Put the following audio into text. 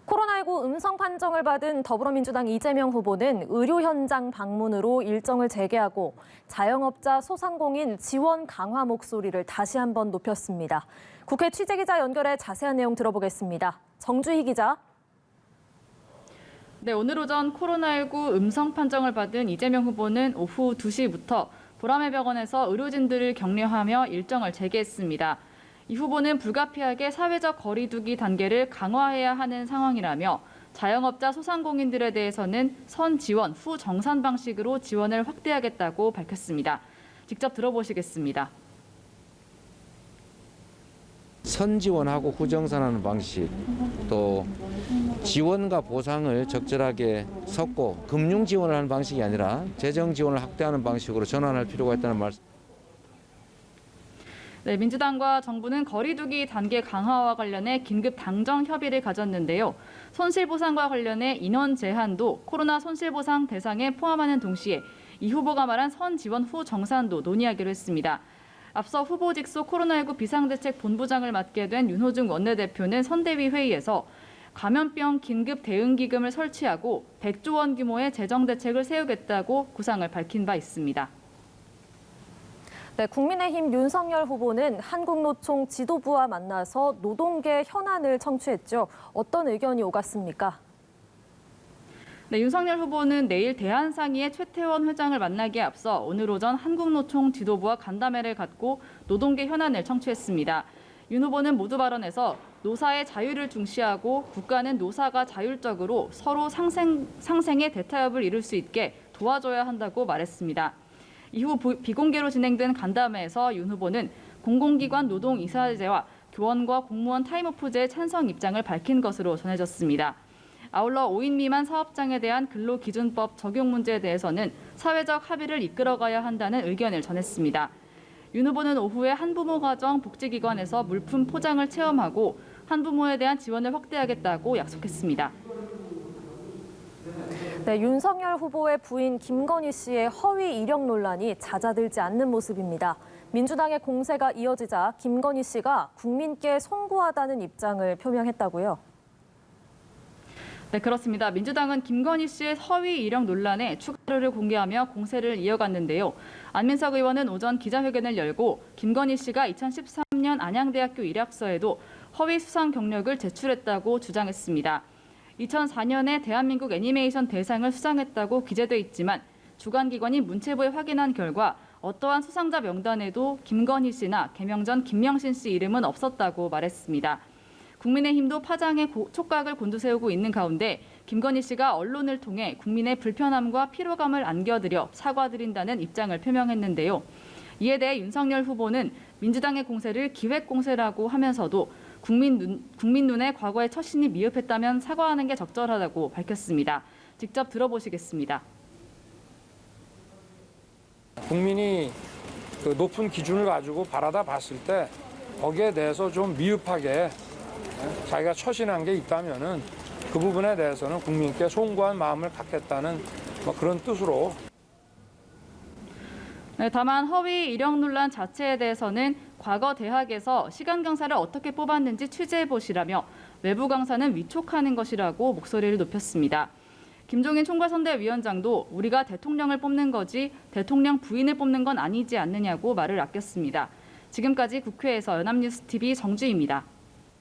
코로나19 음성 판정을 받은 더불어민주당 이재명 후보는 의료 현장 방문으로 일정을 재개하고 자영업자 소상공인 지원 강화 목소리를 다시 한번 높였습니다. 국회 취재기자 연결해 자세한 내용 들어보겠습니다. 정주희 기자. 네, 오늘 오전 코로나19 음성 판정을 받은 이재명 후보는 오후 2시부터 보라매 병원에서 의료진들을 격려하며 일정을 재개했습니다. 이 후보는 불가피하게 사회적 거리 두기 단계를 강화해야 하는 상황이라며 자영업자 소상공인들에 대해서는 선 지원, 후 정산 방식으로 지원을 확대하겠다고 밝혔습니다. 직접 들어보시겠습니다. 선 지원하고 후 정산하는 방식, 또 지원과 보상을 적절하게 섞고 금융 지원을 하는 방식이 아니라 재정 지원을 확대하는 방식으로 전환할 필요가 있다는 말씀. 네, 민주당과 정부는 거리 두기 단계 강화와 관련해 긴급 당정 협의를 가졌는데요. 손실보상과 관련해 인원 제한도 코로나 손실보상 대상에 포함하는 동시에 이 후보가 말한 선 지원 후 정산도 논의하기로 했습니다. 앞서 후보 직속 코로나19 비상대책본부장을 맡게 된 윤호중 원내대표는 선대위 회의에서 감염병 긴급 대응기금을 설치하고 100조 원 규모의 재정대책을 세우겠다고 구상을 밝힌 바 있습니다. 네, 국민의힘 윤석열 후보는 한국노총 지도부와 만나서 노동계 현안을 청취했죠. 어떤 의견이 오갔습니까? 네, 윤석열 후보는 내일 대한상의의 최태원 회장을 만나기에 앞서 오늘 오전 한국노총 지도부와 간담회를 갖고 노동계 현안을 청취했습니다. 윤 후보는 모두 발언에서 노사의 자유를 중시하고 국가는 노사가 자율적으로 서로 상생의 대타협을 이룰 수 있게 도와줘야 한다고 말했습니다. 이후 비공개로 진행된 간담회에서 윤 후보는 공공기관 노동이사제와 교원과 공무원 타임오프제의 찬성 입장을 밝힌 것으로 전해졌습니다. 아울러 5인 미만 사업장에 대한 근로기준법 적용 문제에 대해서는 사회적 합의를 이끌어가야 한다는 의견을 전했습니다. 윤 후보는 오후에 한부모 가정 복지기관에서 물품 포장을 체험하고 한부모에 대한 지원을 확대하겠다고 약속했습니다. 네, 윤석열 후보의 부인 김건희 씨의 허위 이력 논란이 잦아들지 않는 모습입니다. 민주당의 공세가 이어지자 김건희 씨가 국민께 송구하다는 입장을 표명했다고요. 네, 그렇습니다. 민주당은 김건희 씨의 허위 이력 논란에 추가 자료를 공개하며 공세를 이어갔는데요. 안민석 의원은 오전 기자회견을 열고 김건희 씨가 2013년 안양대학교 이력서에도 허위 수상 경력을 제출했다고 주장했습니다. 2004년에 대한민국 애니메이션 대상을 수상했다고 기재돼 있지만 주관기관이 문체부에 확인한 결과 어떠한 수상자 명단에도 김건희 씨나 개명전 김명신 씨 이름은 없었다고 말했습니다. 국민의힘도 파장에 촉각을 곤두세우고 있는 가운데 김건희 씨가 언론을 통해 국민의 불편함과 피로감을 안겨드려 사과드린다는 입장을 표명했는데요. 이에 대해 윤석열 후보는 민주당의 공세를 기획공세라고 하면서도 국민 눈에 과거의 처신이 미흡했다면 사과하는 게 적절하다고 밝혔습니다. 직접 들어보시겠습니다. 국민이 그 높은 기준을 가지고 바라다 봤을 때 거기에 대해서 좀 미흡하게 자기가 처신한 게 있다면은 그 부분에 대해서는 국민께 송구한 마음을 갖겠다는 그런 뜻으로. 네, 다만 허위 이력 논란 자체에 대해서는 과거 대학에서 시간 강사를 어떻게 뽑았는지 취재해보시라며 외부 강사는 위촉하는 것이라고 목소리를 높였습니다. 김종인 총괄선대위원장도 우리가 대통령을 뽑는 거지 대통령 부인을 뽑는 건 아니지 않느냐고 말을 아꼈습니다. 지금까지 국회에서 연합뉴스TV 정주희입니다.